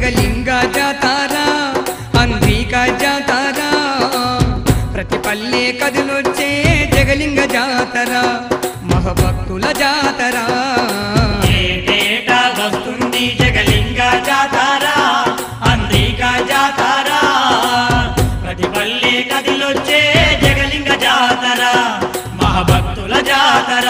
జగలింగ జాతార అంద్రిక జాతార ప్రతి పల్లె కదిలొచ్చే జగలింగ జాతర మహభక్తుల జాతర ఏటేటా వస్తుంది జగలింగ జాతర అంద్రిక జాతర ప్రతి పల్లె కదిలొచ్చే జగలింగ జాతర మహభక్తుల జాతర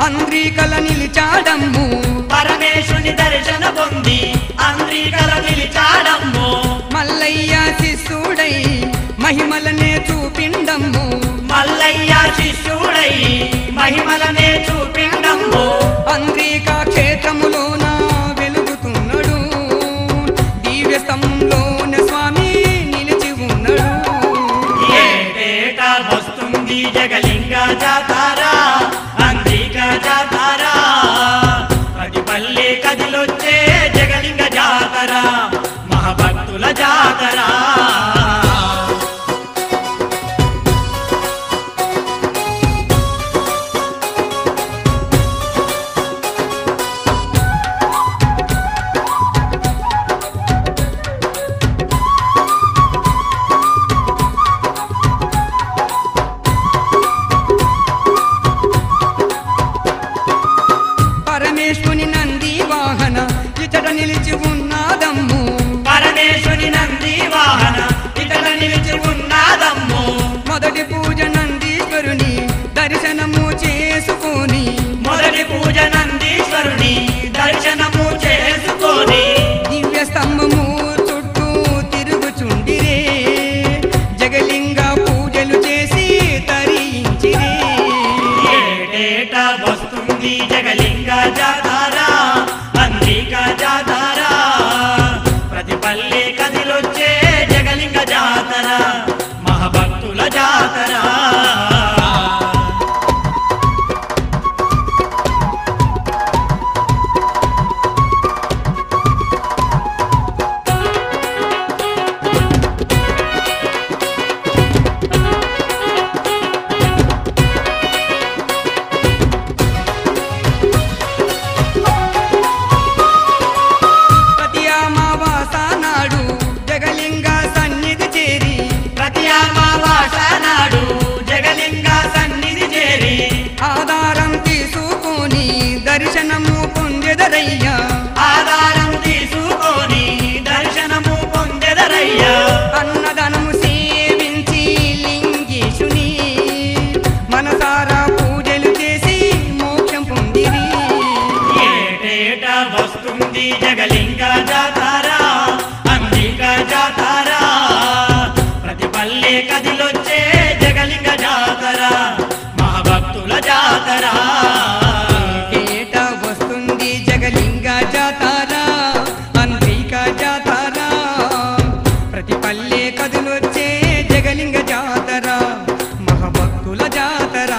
అంద్రికల నిలిచాడమ్ము పరమేశుని దర్శన పొంది అంద్రికల నిలిచాడమ్ము మల్లయ్య శిష్యుడై మహిమలనే చూపిండమ్ము మల్లయ్య శిష్యుడై మహిమలనే చూపిండమ్ము అంద్రిక క్షేత్రములోన వెలుగుతున్నాడు దివ్య స్తంభంలోన స్వామి నిలిచి ఉన్నాడు ఏటేటా వస్తుంది జగలింగ జాతర అంద్రిక జాతర ప్రతి పల్లె కదిలొచ్చే జగలింగ జాతర మహభక్తుల జాతర పరమేశ్వని నంది వాహన ఇతడ నిలిచి ఉన్నాదమ్ము పరమేశుని నంది వాహన ఇతడ నిలిచి ఉన్నాదమ్ము మొదటి పూజ నందీశ్వరుని దర్శనము చేసుకొని మొదటి పూజ నందీశ్వరుని దర్శనము చేసుకొని దివ్య స్తంభము చుట్టూ తిరుగుచుండిరే జగలింగ పూజలు చేసి తరించిరే ఏటేటా వస్తుంది జగలింగ జాతర అంద్రిక జాతర ప్రతి పల్లె కదిలొచ్చే జగలింగ జాతర మహభక్తుల జాతర ప్రతి అమావాస నాడు జగలింగ సన్నిధి చేరి ప్రతి అమావాస నాడు జగలింగ సన్నిధి చేరి ఆధారం తీసుకొని దర్శనము పొందెదరయ్యా ఆధారం తీసుకొని దర్శనము పొందెదరయ్యా అన్నదానము సేవించి లింగేశుని మనసారా పూజలు చేసి మోక్షం పొందిరి ఏటేటా వస్తుంది జగలింగ జాతర అంద్రిక జాతర ప్రతి పల్లె కదిలొచ్చే జగలింగ జాతర మహభక్తుల జాతర ఏట వస్తుంది జగలింగ జాతర అంద్రిక జాతర ప్రతి పల్లె కదులొచ్చే జగలింగ జాతర మహభక్తుల జాతర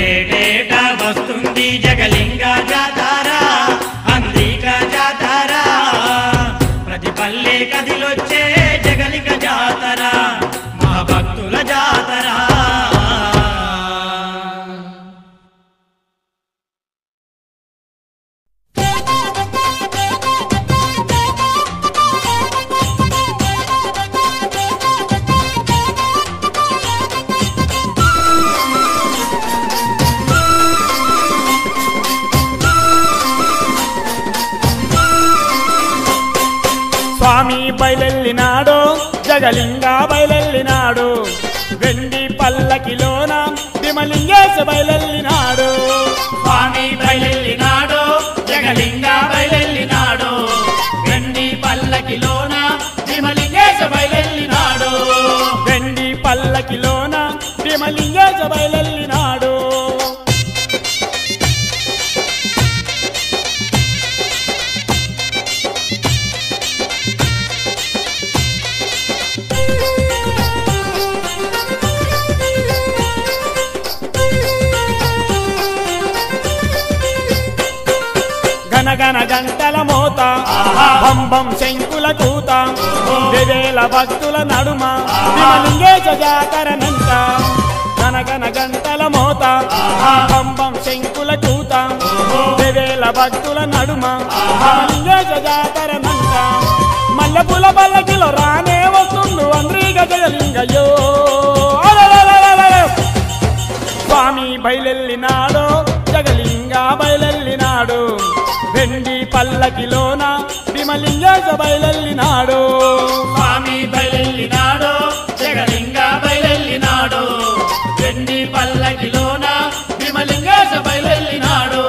ఏటేటా వస్తుంది జగలింగ జాతర అంద్రిక జాతర ప్రతి పల్లె కదిలొచ్చే జగలింగ జాతర మహభక్తుల జాతర స్వామి బయలెల్లినాడో జగలింగ బయలెల్లినాడు వెండి పల్లకిలోన విమలింగేశ బయలెల్లినాడు స్వామి బయలెల్లినాడో జగలింగ బయలెల్లినాడో వెండి పల్లకిలోన విమలింగేశ బయలెల్లినాడో వెండి పల్లకిలోన విమలింగేశ బయలెల్లినాడు గంటల మోత బం బం శంకుల కూత వేవేల భక్తుల నడుమ భీమలింగేశ జాతరనంట గనగన గంటల మోత బం బం శంకుల కూత వేవేల భక్తుల నడుమ భీమలింగేశ జాతరనంట మల్లెపూల పల్లకిలో రానే వస్తుండు అంద్రీగ జగలింగయ్యో స్వామి బయలెల్లినాడో జగలింగ బయలెల్లినాడు వెండి పల్లకిలోన భీమలింగేశ బయలెల్లినాడు స్వామి బయలెల్లినాడో జగలింగ బయలెల్లినాడు వెండి పల్లకిలోన భీమలింగేశ బయలెల్లినాడు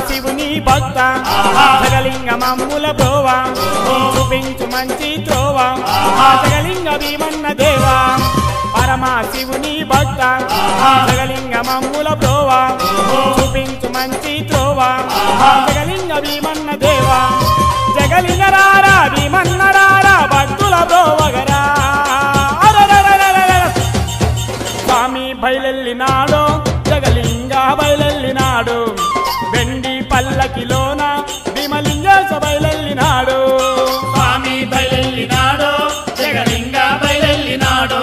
శివుని భక్త జగలింగ మమ్ముల బ్రోవా చూపించు మంచి త్రోవా జగలింగ భీమన్న దేవా పరమా శివుని భక్త జగలింగ మమ్ముల బ్రోవా చూపించు మంచి త్రోవా జగలింగ భీమన్న దేవా జగలింగ రారా భీమన్న రారా భక్తుల బ్రోవగరా స్వామి బయలెల్లినాడో జగలింగ బయలెల్లినాడు వెండి పల్లకిలోన భీమలింగేశ బయలెల్లినాడు స్వామి బయలెల్లినాడో జగలింగ బయలెల్లినాడు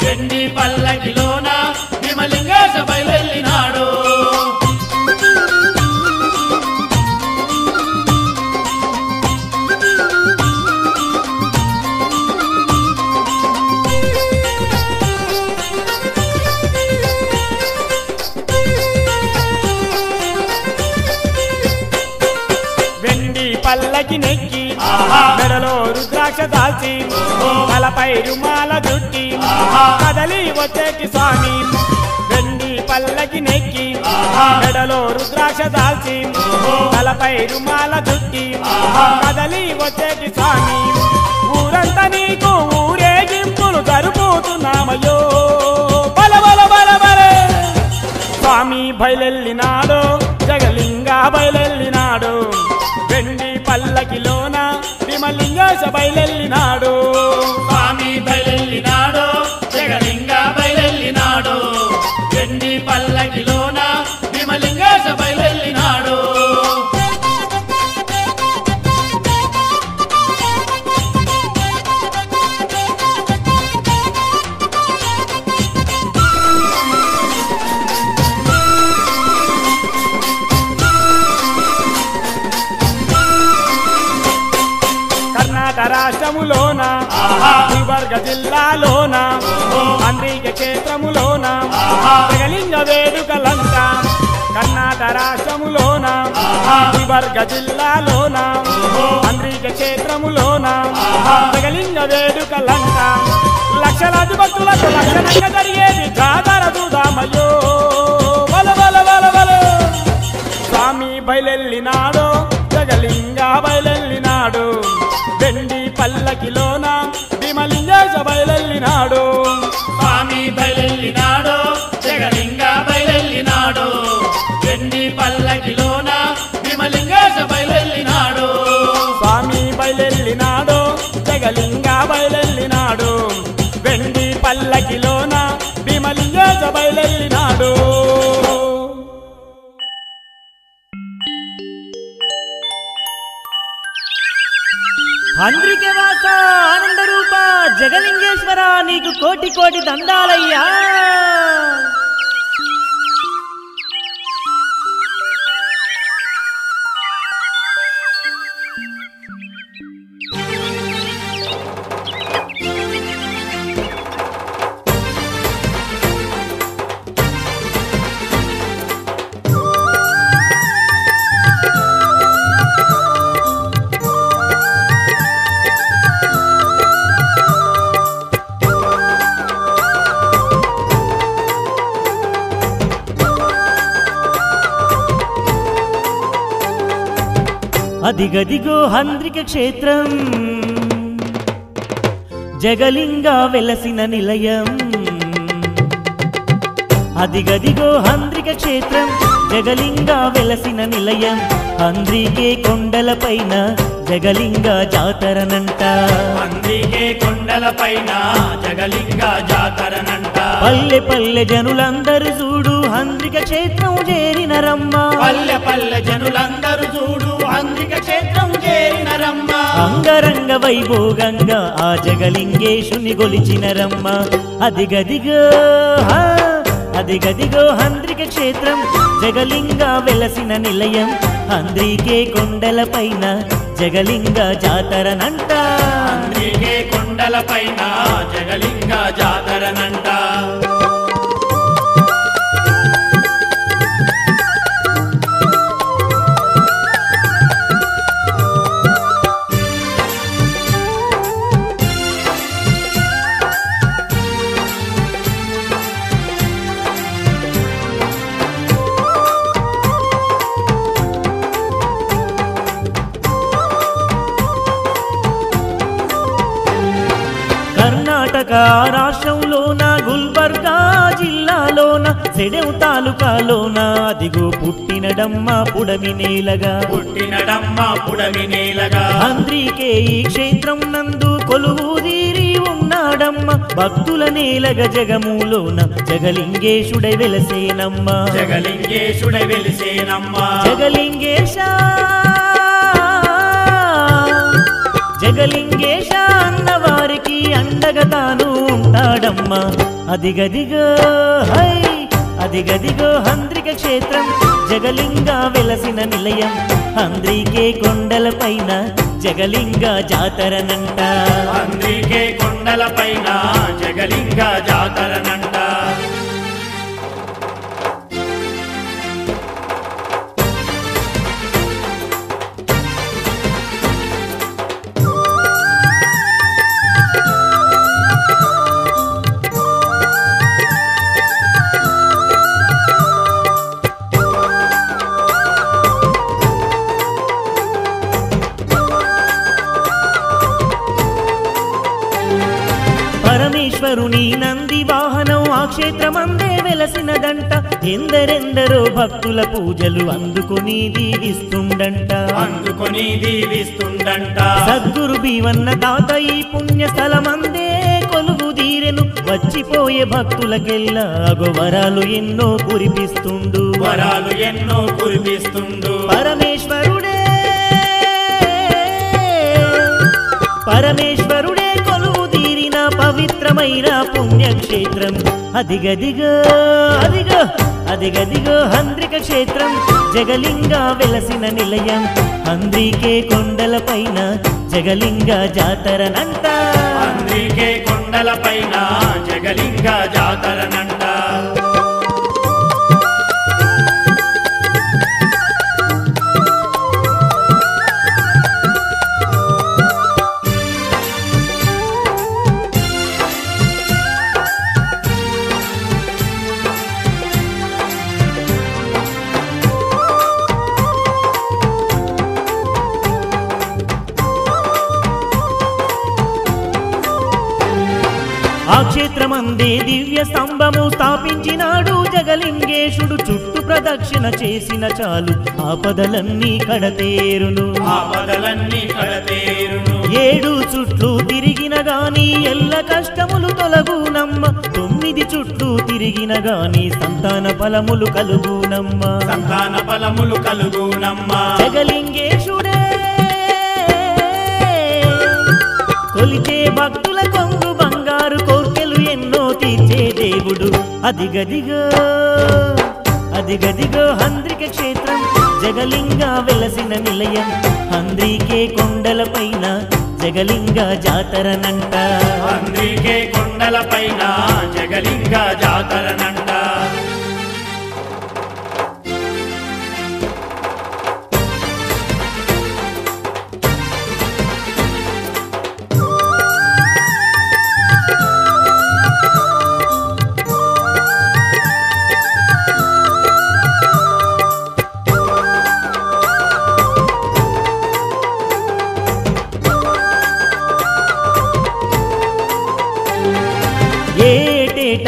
వెండి పల్లకిలోన భీమలింగేశ బయలెల్లినాడు పల్లకి నెక్కి మెడలో రుద్రాక్ష దాల్చి తలపై రుమాల జుట్టి కదలి వచ్చేకి స్వామి వెండి పల్లకి నెక్కి మెడలో రుద్రాక్ష దాల్చి తలపై రుమాల జుట్టి కదలి వచ్చేకి స్వామి ఊరంతా నీకు ఊరేగింపులు జరుపుతున్నామయ్యో బల బల బల బల స్వామి బయలెల్లినాడో జగలింగ బయలెల్లినాడు వెండి పల్లకిలోన భీమలింగేశ బయలెల్లినాడు స్వామి బయలెల్లినాడో జగలింగ బయలెల్లినాడు వెండి పల్లకిలోన భీమలింగేశ బయలెల్లినాడు రాష్ట్రములోన గుల్బర్గ జిల్లాలోన అంద్రిక క్షేత్రములోన జగలింగ వేడుకలంట కర్ణాటక రాష్ట్రములోన గుల్బర్గ జిల్లాలోన అంద్రిక క్షేత్రములోన జగలింగ వేడుకలంట లక్షలాది భక్తులకు లక్షణంగా జరిగేది జాతర చూద్దామయ్యో బల బల బల బల స్వామి బయలెల్లినాడో జగలింగ బయలెల్లినాడు వెండి పల్లకిలోన భీమలింగేశ బయలెల్లినాడు స్వామి బయలెల్లినాడో జగలింగ బయలెల్లినాడు వెండి పల్లకిలోన భీమలింగేశ బయలెల్లినాడు స్వామి బయలెల్లినాడో జగలింగ బయలెల్లినాడు వెండి పల్లకిలోన భీమలింగేశ బయలెల్లినాడు అంద్రికవాస ఆనంద రూప జగలింగేశ్వర నీకు కోటి కోటి దండాలయ్యా అదిగదిగో హంద్రిక క్షేత్రం జగలింగ వెలసిన నిలయం అదిగదిగో హంద్రిక క్షేత్రం జగలింగ వెలసిన నిలయం హంద్రికే కొండలపైన జగలింగ జాతరనంట అందుకే కొండలపైన జగలింగ జాతరనంట పల్లె పల్లె జనులందరూ చూడు హంద్రిక క్షేత్రం చేరిన రమ్మ పల్లె పల్లె జనులందరూ చూడు హంద్రిక క్షేత్రం చేరిన రమ్మ అంగరంగ వైభోగంగా ఆ జగలింగేశుని గొలిచిన రమ్మ అదిగదిగో అదిగదిగో హంద్రిక క్షేత్రం జగలింగ వెలసిన నిలయం హంద్రికే కొండలపైన జగలింగ జాతరనంట అందుకే కొండలపైన జగలింగ జాతరనంట కర్ణాటక రాష్ట్రంలోన గుల్బర్గా జిల్లాలోన సెడెవ్ తాలూకాలోన అదిగో పుట్టినడమ్మ పుడమి నేలగా పుట్టినడమ్మ పుడమి నేలగా హంద్రికే ఈ క్షేత్రం నందు కొలువుదీరి ఉన్నాడమ్మ భక్తుల నేలగ జగములోన జగలింగేశుడై వెలసేనమ్మ జగలింగేశుడై వెలిసేనమ్మ జగలింగేశ జగలింగేశ అన్నవారికి అండగా తాను ఉంటాడమ్మ అదిగదిగో అదిగదిగో హంద్రిక క్షేత్రం జగలింగ వెలసిన నిలయం హంద్రికే కొండలపైన జగలింగ జాతరనంట అందుకే కొండలపైన జగలింగ జాతరనంట పరమేశ్వరుని నంది వాహనం ఆ క్షేత్రమందే వెలసినదంట ఎందరెందరో భక్తుల పూజలు అందుకొని దీవిస్తుండంట అందుకొని దీవిస్తుండంట సద్గురు భీవన్న తాత ఈ పుణ్యస్థలమందే కొలువు దీరెను వచ్చిపోయే భక్తులకెల్లా వరాలు ఎన్నో కురిపిస్తుండు వరాలు ఎన్నో కురిపిస్తుండు పరమేశ్వరుడే కొలువు తీరిన పవిత్రమైన పుణ్యక్షేత్రం అదిగదిగో అదిగదిగో హంద్రిక క్షేత్రం జగలింగ వెలసిన నిలయం హంద్రికే కొండలపైన జగలింగ జాతరనంట అందుకే కొండలపైన జగలింగ జాతరనంట ఆ క్షేత్రమందే దివ్య స్తంభము స్థాపించినాడు జగలింగేశుడు చుట్టూ ప్రదక్షిణ చేసిన చాలు ఆపదలన్నీ కడతేరును ఆపదలన్నీ కడతేరును 7 చుట్లు తిరిగిన గాని ఎల్ల కష్టములు తొలగునమ్మ 9 చుట్లు తిరిగిన గాని సంతాన ఫలములు కలుగునమ్మ సంతాన ఫలములు కలుగునమ్మ జగలింగేశుడే కొలిచే భక్తుల కొంగు బంగారు కోర్కెలు ఎన్నో తీర్చే దేవుడు అదిగదిగో హంద్రిక క్షేత్రం జగలింగ వెలసిన నిలయం హంద్రికే కొండలపైన జగలింగ జాతరనంట అందుకే కొండలపైన జగలింగ జాతరనంట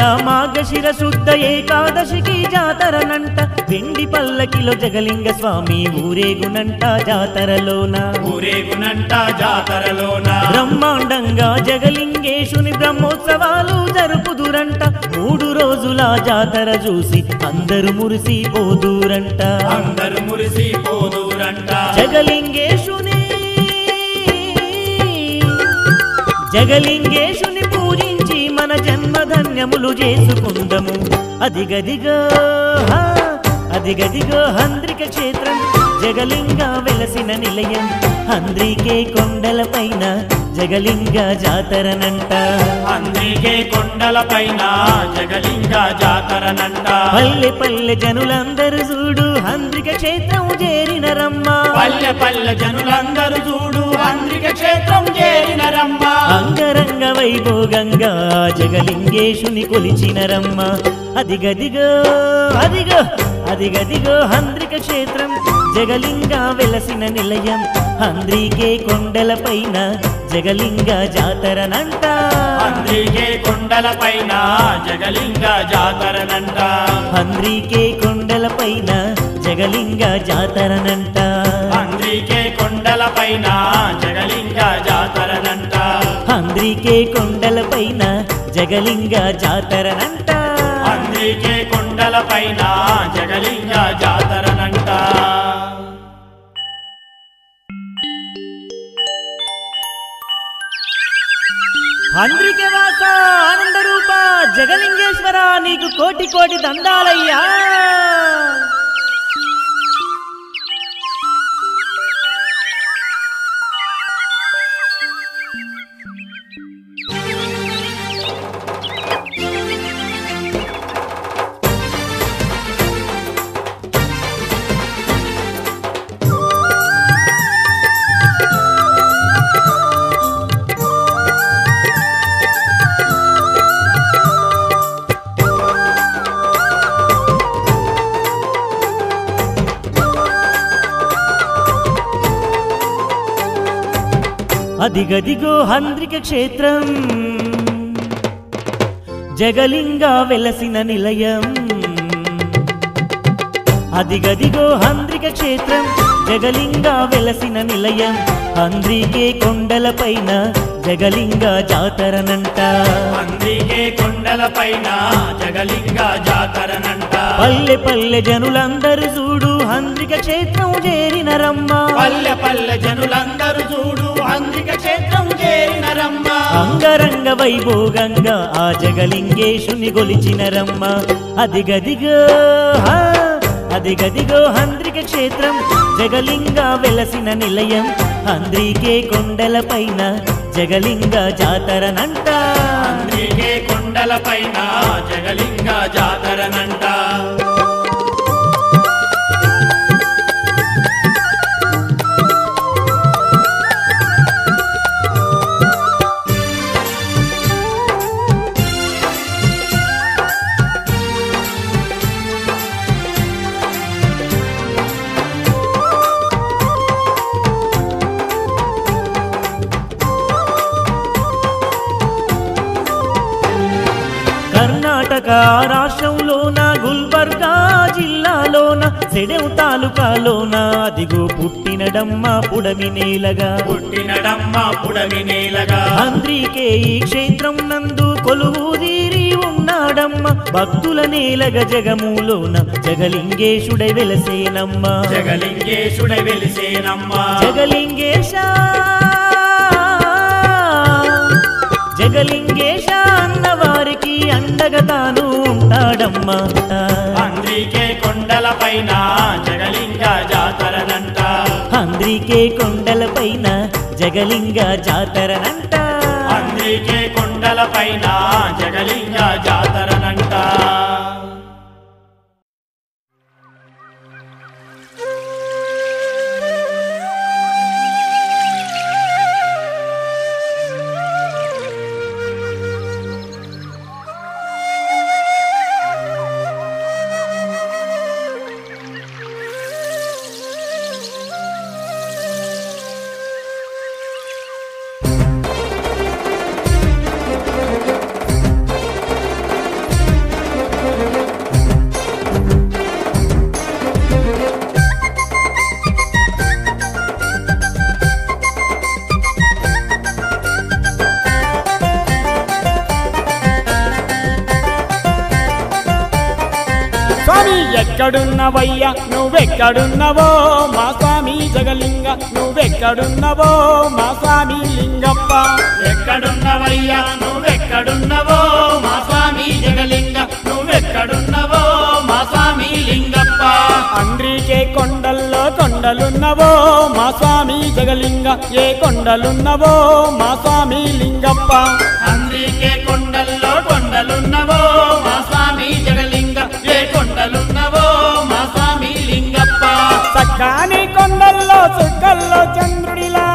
ఏటా మాఘశిర శుద్ధ ఏకాదశికి జాతరనంట వెండి పల్లకిలో జగలింగ స్వామి ఊరేగునంట జాతరలోన బ్రహ్మాండంగా జగలింగేశుని బ్రహ్మోత్సవాలు జరుపుదురంట 3 రోజుల జాతర చూసి అందరూ మురిసిపోదురంట జగలింగేశుని పూజించి మన జన్మధన్యములు చేసుకుందము అదిగదిగో హంద్రిక క్షేత్రం జగలింగ వెలసిన నిలయం హంద్రికే కొండలపైన జగలింగ జాతరనంట పల్లె పల్లె జనులందరూ చూడు హంద్రిక క్షేత్రం చేరినరమ్మా అంగరంగ వైభోగంగా జగలింగేశుని కొలిచినరమ్మా అదిగదిగో హంద్రిక క్షేత్రం జగలింగ వెలసిన నిలయం హంద్రికే కొండలపైన జగలింగ జాతరనంట హంద్రికే కొండలపైన జగలింగ జాతరనంట హంద్రికే కొండలపైన జగలింగ జాతరనంట హంద్రికే వాస ఆనంద రూప జగలింగేశ్వర నీకు కోటి కోటి దండాలయ్యా అదిగదిగో హంద్రిక క్షేత్రం జగలింగ వెలసిన నిలయం అదిగదిగో హంద్రిక క్షేత్రం జగలింగ వెలసిన నిలయం హంద్రికే కొండలపైన జగలింగ జాతరనంట పల్లె పల్లె జనులందరూ చూడు హంద్రిక క్షేత్రం చేరినరమ్మా అంగరంగ వైభోగంగా ఆ జగలింగేశుని గొలిచినరమ్మా అదిగదిగో హంద్రిక క్షేత్రం జగలింగ వెలసిన నిలయం హంద్రికే కొండలపైన జగలింగ జాతరనంట కర్ణాటక రాష్ట్రంలోన గుల్బర్గా జిల్లాలోన సెడెవ్ తాలూకాలోన అదిగో పుట్టినడమ్మ పుడమి నేలగా హంద్రికే ఈ క్షేత్రం నందు కొలువుదీరి ఉన్నాడమ్మ భక్తుల నేలగ జగములోన జగలింగేశుడై వెలసేనమ్మ జగలింగేశ అన్నవారికి అండగా తాను ఉంటాడమ్మా హంద్రికే కొండలపైన జగలింగ జాతరనంట ఎక్కడున్నవయ్యా నువ్వెక్కడున్నవో మా స్వామి జగలింగ నువ్వెక్కడున్నవో మా స్వామి లింగప్ప ఎక్కడున్నవయ్యా నువ్వెక్కడున్నవో మా స్వామి జగలింగ నువ్వెక్కడున్నవో మా స్వామి లింగప్ప అంద్రికే కొండల్లో కొండలున్నవో మా స్వామి జగలింగ ఏ కొండలున్నవో మా స్వామి లింగప్ప అంద్రికే కొండల్లో కొండలున్నవో మా స్వామి జగలింగ ఏ కొండలున్నవో మా స్వామి లింగప్ప సక్కాని కొండల్లో చుక్కల్లో చంద్రుడిలా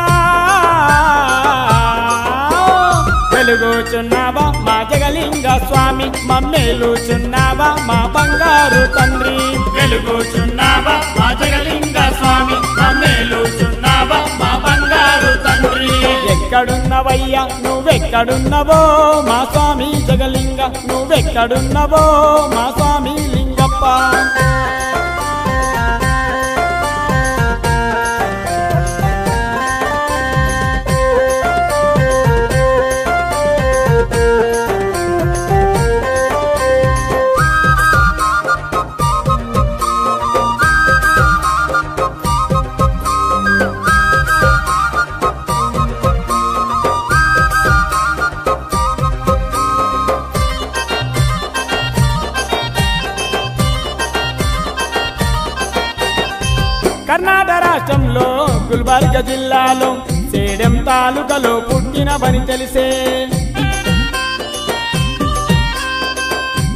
వెలుగుచున్నావా మా జగలింగ స్వామి మమ్మేలుచున్నావా మా బంగారు తండ్రి వెలుగుచున్నావా మా జగలింగ స్వామి మమ్మేలుచున్నావా మా బంగారు తండ్రి ఎక్కడున్నవయ్యా నువ్వెక్కడున్నవో మా స్వామి జగలింగ నువ్వెక్కడున్నవో మా స్వామి లింగప్ప కర్ణాటక రాష్ట్రంలో గుల్బర్గ జిల్లాలో సేడెం తాలూకలో పుట్టినవని తెలిసే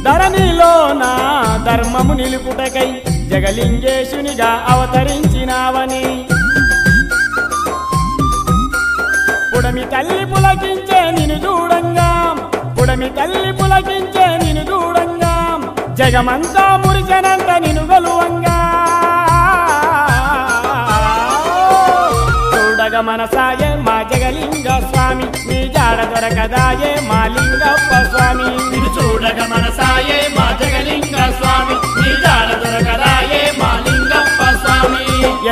ధరణిలో నా ధర్మము నిలుపుటకై జగలింగేశునిగా అవతరించినావని పుడమి తల్లి పులకించే నిన్ను చూడంగా పుడమి తల్లి పులకించే నిన్ను చూడంగా జగమంతా మురిసనంత నిన్ను గలువంగా మనసాయే మా జగలింగ స్వామి నీ జాడ దొరకదాయే మా లింగప్ప స్వామి నిన్ను చూడగ మనసాయే మా జగలింగ స్వామి నీ జాడ దొరకదాయే మా లింగప్ప స్వామి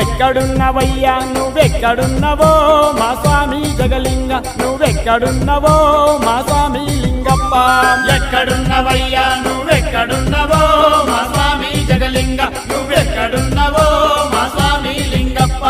ఎక్కడున్నవయ్యా నువ్వెక్కడున్నవో మా స్వామి జగలింగ నువ్వెక్కడున్నవో మా స్వామి లింగప్ప ఎక్కడున్నవయ్యా నువ్వెక్కడున్నవో మా స్వామి జగలింగ నువ్వెక్కడున్నవో మా స్వామి లింగప్ప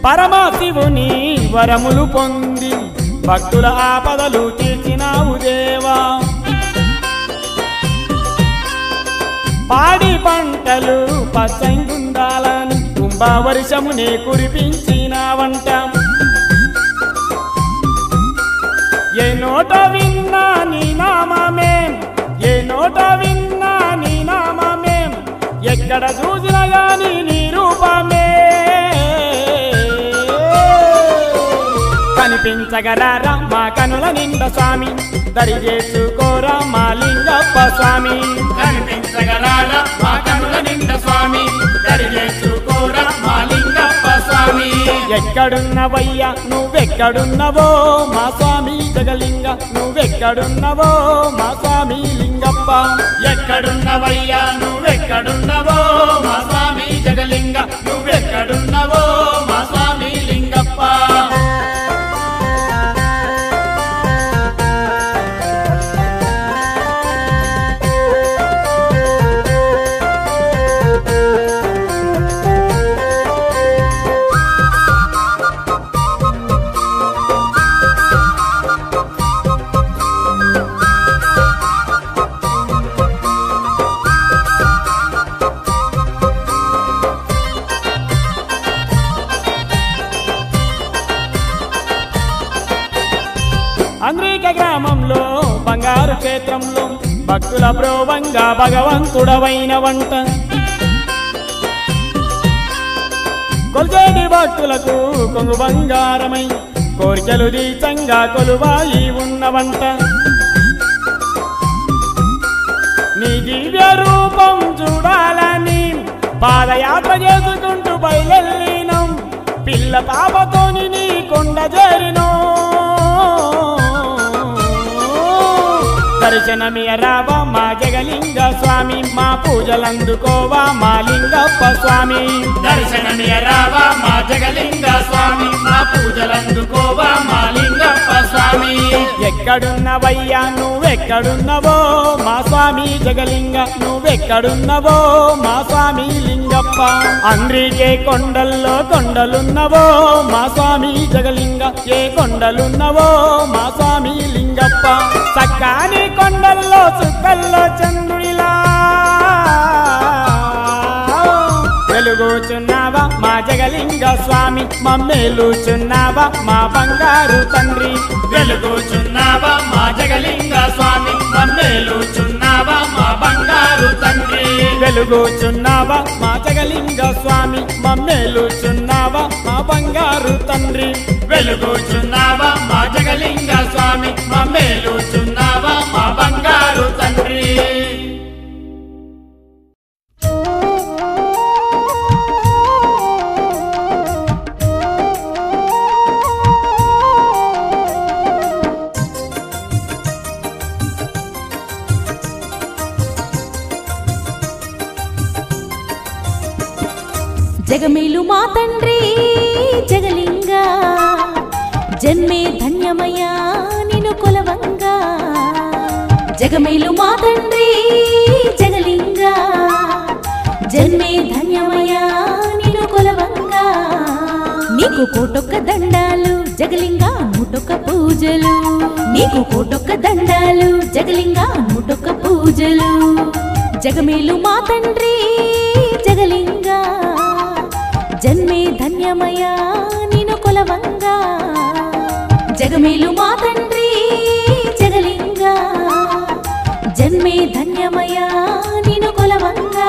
పరమశివుని వరములు పొంది భక్తుల ఆపదలు తీర్చినావు దేవా పాడి పంటలు పచ్చంగుండాలని కుంభవర్షమునే కురిపించినావంట ఏ నోట విన్నా నీ నామమేం ఏ నోట విన్నా నీ నామమేం ఎక్కడ చూసినా గాని నీ రూపమే కనిపించగలరా మా కనుల నిండ స్వామి దరి చేసుకోరా మా లింగప్ప స్వామి కనిపించగలరా మా కనుల నిండ స్వామి దరి చేసుకోరా మా లింగప్ప స్వామి ఎక్కడున్నవయ్యా నువ్వెక్కడున్నవో మా స్వామి జగలింగ నువ్వెక్కడున్నవో మా స్వామి లింగప్ప ఎక్కడున్నవయ్యా నువ్వెక్కడున్నవో మా స్వామి జగలింగ నువ్వెక్కడున్నవో మా స్వామి లింగప్ప అంద్రిక గ్రామంలో బంగారు క్షేత్రంలో భక్తుల ప్రోభంగా భగవంతుడవైన వంట కొల్చేటి భక్తులకు కొంగు బంగారమై కోరికలు దీచంగా కొలువాయి ఉన్నవంట నీ దివ్య రూపం చూడాలని పాదయాత్ర చేసుకుంటూ బయలుదేరినాం పిల్ల పాపతోని నీ కొండ చేరినో దర్శనమియరావా మా జగలింగ స్వామి మా పూజలందుకోవా మా లింగప్ప స్వామి దర్శనమియరావా మా జగలింగ స్వామి మా పూజలందుకోవా మా లింగప్ప స్వామి ఎక్కడున్నవయ్యా నువ్వెక్కడున్నవో మా స్వామి జగలింగ నువ్వెక్కడున్నవో మా స్వామి లింగప్ప అంద్రికే కొండల్లో కొండలున్నవో మా స్వామి జగలింగ ఏ కొండలున్నవో మా స్వామి లింగప్ప చక్కాని కొండల్లో చుక్కల్లో చంద్రుడిలా వెలుగుచున్నావా మా జగలింగ స్వామి మమ్మేలుచున్నావా మా బంగారు తండ్రి వెలుగుచున్నావా మా జగలింగ స్వామి మమ్మేలుచున్నావా మా బంగారు తండ్రి వెలుగుచున్నావా మా జగలింగ స్వామి మమ్మేలుచున్నావా మా బంగారు తండ్రి వెలుగుచున్నావా మా జగలింగ స్వామి మమ్మేలుచున్నావా మా బంగారు తండ్రి జగమేలు మా తండ్రి జగలింగ జన్మే ధన్యమయ్యా నిన్ను కొలవంగా జగమేలు మా తండ్రి జగలింగ జన్మే ధన్యమయ్యా నిన్ను కొలవంగా నీకు కోటొక్క దండాలు జగలింగ నూటొక్క పూజలు నీకు కోటొక్క దండాలు జగలింగ నూటొక్క పూజలు జగమేలు మా తండ్రి జగలింగ జన్మే ధన్యమయ్యా నిన్ను కొలవంగా జగమేలు మా తండ్రి జగలింగ జన్మే ధన్యమయ్యా నిన్ను కొలవంగా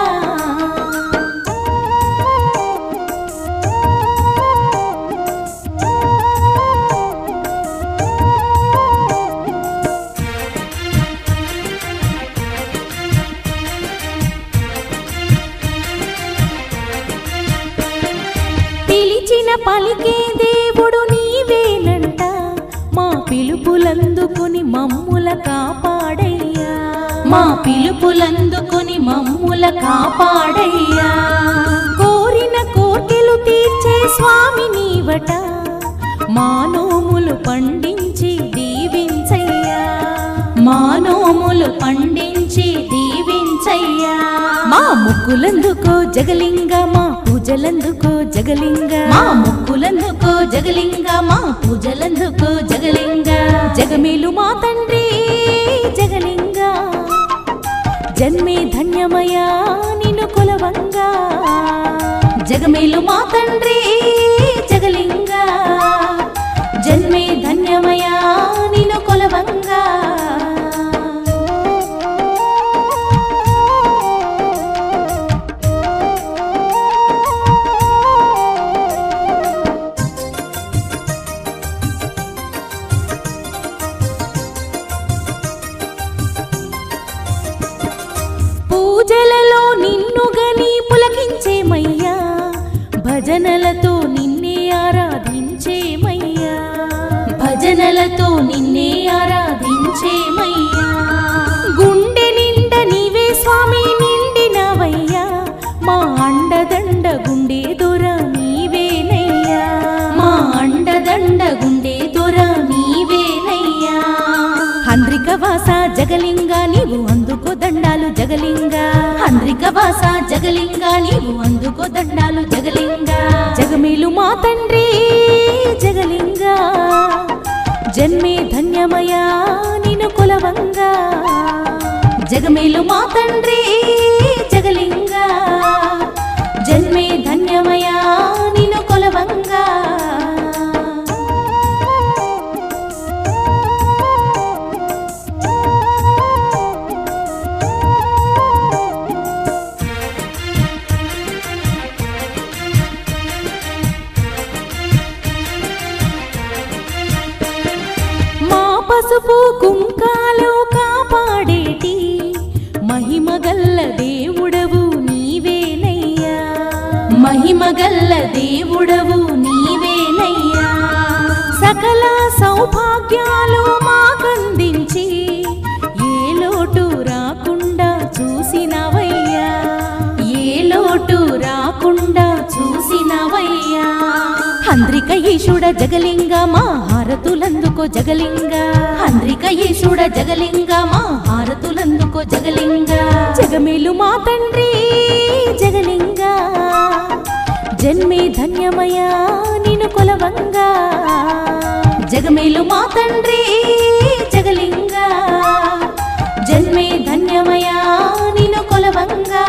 పలికే దేవుడు నీవేనంట మా పిలుపులందుకుని మమ్ముల కాపాడయ్యా మా పిలుపులందుకుని మమ్ముల కాపాడయ్యా కోరిన కోర్కెలు తీర్చే స్వామి నీవట మా నోములు పండించి దీవించయ్యా మా నోములు పండించి దీవించయ్యా మా ముక్కులందుకో జగలింగ మా పూజలందుకో జగలింగ మా ముక్కులందుకో జగలింగ మా పూజలందుకో జగలింగ జగమేలు మా తండ్రి జగలింగ జన్మే ధన్యమయ్యా నిన్ను కొలవంగా జగమేలు మా తండ్రి జగలింగ జన్మే ధన్యమయ్యా నిన్ను కొలవంగా పూజలలో నిన్ను గని పులకించేమయ్యా భజనలతో నిన్నే ఆరాధించేమయ్యా భజనలతో నిన్నే ఆరాధించేమయ్యా గుండె నిండా నీవే స్వామి నిండినవయ్యా మా అండదండ గుండె దొర నీవేనయ్యా మా అండదండ గుండె దొర నీవేనయ్యా హంద్రిక వాస జగలింగ నీవు అందుకో దండాలు జగలింగ హంద్రిక వాస జగలింగ నీవు అందుకో దండాలు జగలింగ జగమేలు మా తండ్రి జగలింగ జన్మే ధన్యమయ్యా నిన్ను కొలవంగా జగమేలు మా తండ్రి జగలింగ జన్మే ధన్యమయ్యా నిన్ను కొలవంగా పసుపు కుంకాలు కాపాడేటి మహిమగల్ల దేవుడవు నీవేనయ్యా మహిమగల్ల దేవుడవు నీవేనయ్యా సకల సౌభాగ్యాలు మాకందించి ఏలో చూసినవయ్యా ఏ లోటు రాకుండా చూసినవయ్యా హంద్రిక ఈశుడ జగలింగ మా హారతులందుకో జగలింగ హంద్రిక ఈశుడ జగలింగ మా హారతులందుకో జగలింగ జగమేలు మా తండ్రి జగలింగ జన్మే ధన్యమయా నిన్ను కొలవంగా జగమేలు మా తండ్రి జగలింగ జన్మే ధన్యమయా నిన్ను కొలవంగా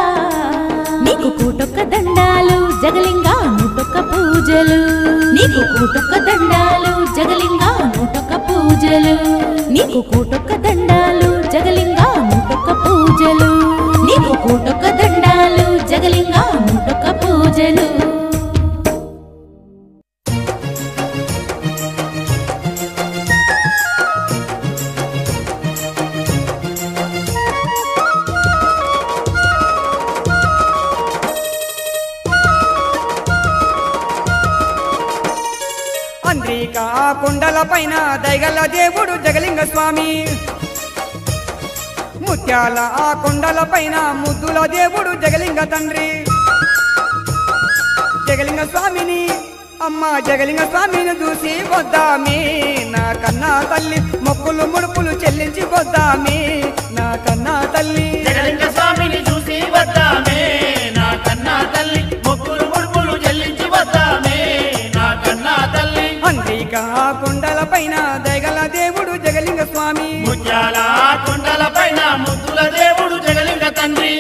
నీకు కూటొక్క దండాలు జగలింగ నూటొక్క పూజలు నీకు కూటొక్క దండాలు జగలింగ నూటొక్క పూజలు నీకు కూటొక్క దండాలు జగలింగ నూటొక్క పూజలు నీకు కూటొక్క దండాలు జగలింగ నూటొక్క పూజలు అంద్రికా కొండల పైన దయగల దేవుడు జగలింగ స్వామి ముత్యాల ఆ కొండల పైన ముద్దుల దేవుడు జగలింగ తండ్రి జగలింగ స్వామిని అమ్మ జగలింగ స్వామిని చూసి వద్దామే నా కన్నా తల్లి మొక్కులు ముడుపులు చెల్లించి వద్దామే నా కన్నా తల్లి జగలింగ స్వామిని చూసి వద్దామే నా కన్నా తల్లి మొక్కులు ముడుపులు చెల్లించి వద్దామే నా కన్నా తల్లి అంద్రికా కొండల పైన దయగల దేవుడు జగలింగ స్వామి ముత్యాల కొండల పైన ముద్దుల దేవుడు జగలింగ తండ్రి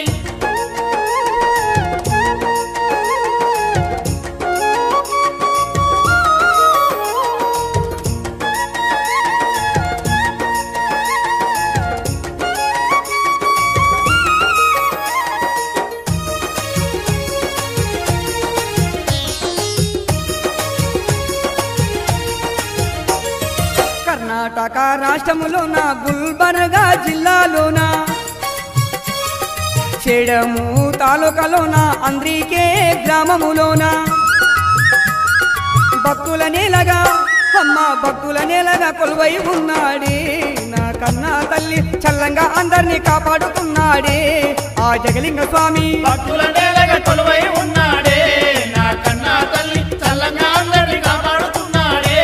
కర్ణాటక రాష్ట్రములోన గుల్బర్గా జిల్లాలోన చెడము తాలూకాలోన అంద్రికే గ్రామములోన భక్తుల నేలగా అమ్మ భక్తుల నేలగా కొలువై ఉన్నాడే నా కన్నా తల్లి చల్లంగా అందరినీ కాపాడుతున్నాడే ఆ జగలింగ స్వామి భక్తుల నేలగా కొలువై ఉన్నాడే నా కన్నా తల్లి చల్లంగా అందరినీ కాపాడుతున్నాడే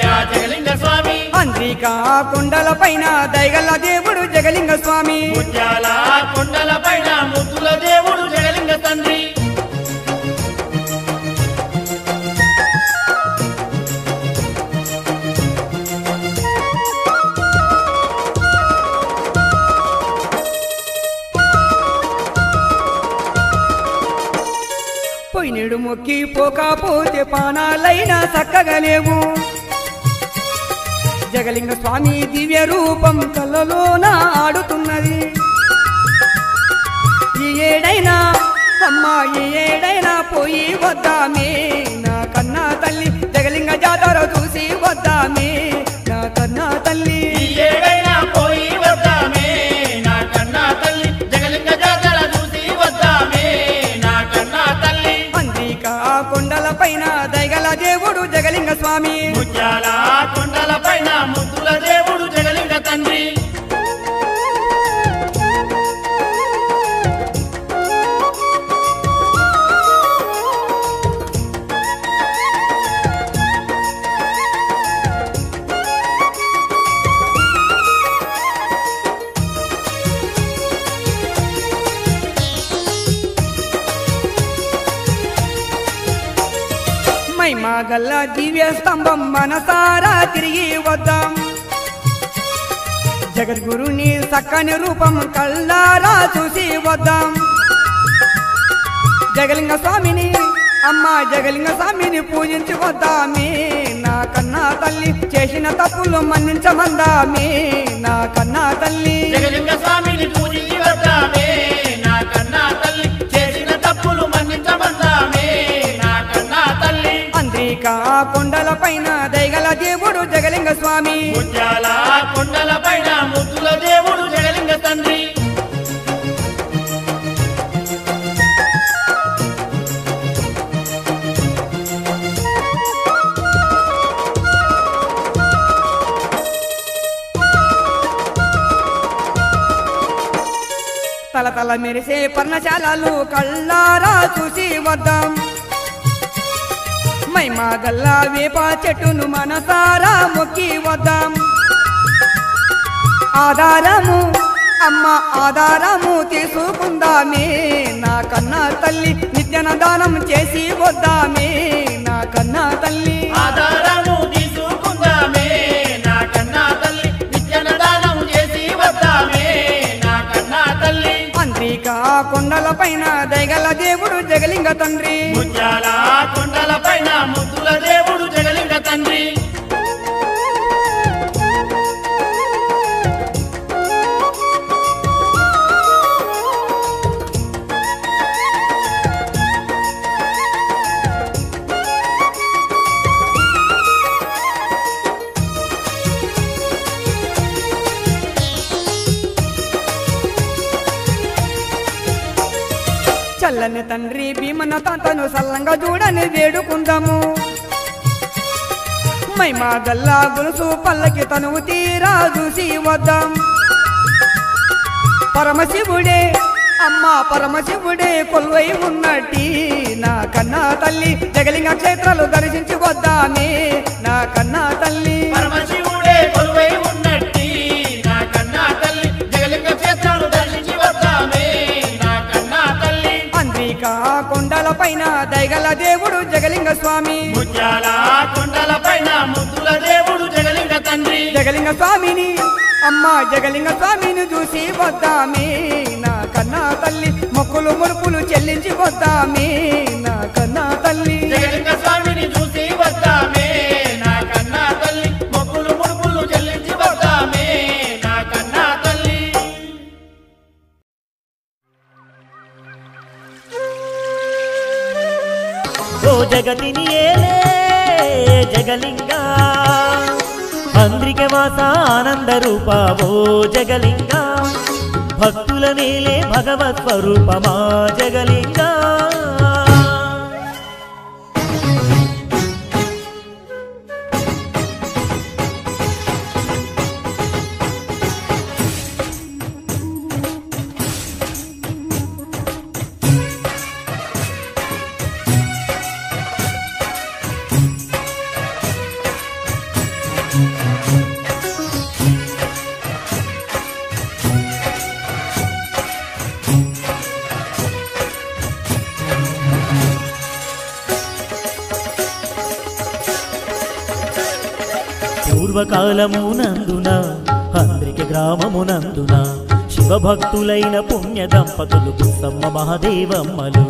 ఆ జగలింగ స్వామి అంద్రికా కొండల పైన దయగల దేవుడు జగలింగ స్వామి ముత్యాల కొండల పైన ముద్దుల దేవుడు జగలింగ తండ్రి పోయినేడు మొక్కి పోకపోతే పానాలైనా చక్కగా లేవు జగలింగ స్వామి దివ్య రూపం కళ్ళలోన ఆడుతున్నది ఈ ఏడైనా అమ్మా ఈ ఏడైనా పోయి వద్దామే నా కన్నా తల్లి జగలింగ జాతర చూసి వద్దామే నా కన్నా తల్లి ఈ ఏడైనా పోయి వద్దామే నా కన్నా తల్లి జగలింగ జాతర చూసి వద్దామే నా కన్నా తల్లి అంద్రికా కొండల పైన దయగల దేవుడు జగలింగ స్వామి ముత్యాల కొండల పైన ముద్దుల దేవుడు జగలింగ తండ్రి మహిమగల్ల దివ్య స్తంభం మనసారా తిరిగి వద్దాం జగద్గురుని చక్కని రూపం కళ్ళారా చూసి వద్దాం జగలింగ స్వామిని అమ్మ జగలింగ స్వామిని పూజించి వద్దామే నా కన్నా తల్లి చేసిన తప్పులు మన్నించమందామే నా కన్నా తల్లి జగలింగ స్వామిని పూజించి వద్దామే నా కన్నా తల్లి చేసిన తప్పులు మన్నించమందామే నా కన్నా తల్లి అంద్రికా కొండల పైన దయగల దేవుడు జగలింగ స్వామి ముత్యాల కొండల పైన ముద్దుల దేవుడు జగలింగ తండ్రి తలతల తల మెరిసే పర్ణశాలలు కళ్ళారా చూసి వద్దాం మైమా గల్లా వేప చెట్టును మనసారా మొక్కి వద్దాం ఆధారము అమ్మ ఆధారము తీసుకుందామే నా కన్నా తల్లి నిత్యన దానం చేసి వద్దామే నా కన్నా తల్లి ఆధారము తీసుకుందామే నా కన్నా తల్లి నిత్యన దానం చేసి వద్దామే నా కన్నా తల్లి అంత్రికా కొండల పైన దయగల దేవుడు జగలింగ తండ్రి ముత్యాల కొండల పైన ముద్దుల దేవుడు జగలింగ తండ్రి చల్లని తండ్రి భీమన తాతను సల్లంగా చూడని వేడుకుందాము మైమా గల్లా గురుసు పల్లకి తనువు తీరా చూసి వద్దాం పరమశివుడే అమ్మ పరమశివుడే కొలువై ఉన్నట్టి నా కన్నా తల్లి జగలింగ క్షేత్రాలు దర్శించి వద్దామే నా కన్నా తల్లి పరమశివుడే కొలువై ఉన్నట్టి నా కన్నా తల్లి జగలింగ క్షేత్రాలు దర్శించి వద్దామే నా కన్నా తల్లి అంత్రికా కొండల పైన దయగల దేవుడు జగలింగ స్వామి ముత్యాల కొండల పైన ముద్దుల దేవుడు జగలింగ తండ్రి జగలింగ స్వామిని అమ్మ జగలింగ స్వామిని చూసి వద్దామే నా కన్నా తల్లి మొక్కులు ముడుపులు చెల్లించి వద్దామే నా కన్నా తల్లి జగలింగ స్వామిని చూసి వద్దామే నా కన్నా తల్లి మొక్కులు ముడుపులు చెల్లించి వద్దామే నా కన్నా తల్లి ఓ జగతిని ఏలే జగలింగా అంద్రిక వాస ఆనంద రూప ఓ జగలింగా భక్తుల నేలే భగవత్ స్వరూపమా జగలింగా పూర్వకాలమునందున అంద్రిక గ్రామమునందున శివభక్తులైన పుణ్య దంపతులు పుస్తమ్మ మహాదేవమ్మలు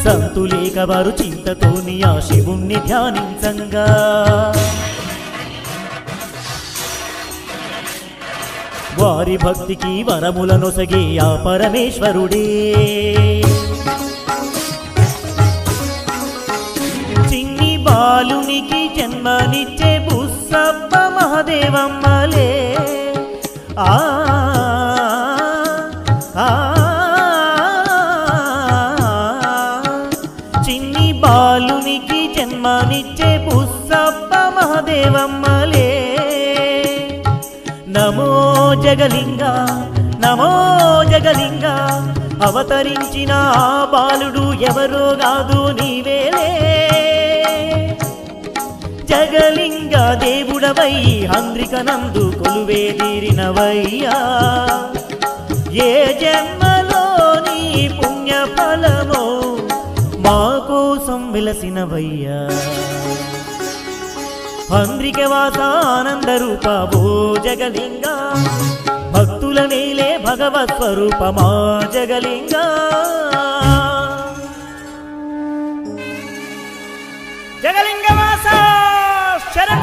సంతులేక వారు చింతతోని ఆ శివుణ్ణి ధ్యానించంగా వారి భక్తికి వరములనొసగే ఆ పరమేశ్వరుడే బాలునికి జన్మనిచ్చే బుస్సప్ప మహాదేవమ్మలే ఆ చిన్ని బాలునికి జన్మనిచ్చే బుస్సప్ప మహాదేవమ్మలే నమో జగలింగా నమో జగలింగా అవతరించిన ఆ బాలుడు ఎవరో కాదు నీవేలే జగలింగ దేవుడవై అంద్రిక నందు కొలువే తీరినవయ్యా ఏ జన్మలో నీ పుణ్య ఫలమో మా కోసం వెలసినవయ్యా అంద్రిక వాస ఆనంద రూప ఓ జగలింగ భక్తుల నేలే భగవత్ స్వరూపమా జగలింగ జగలింగ వాస శరణ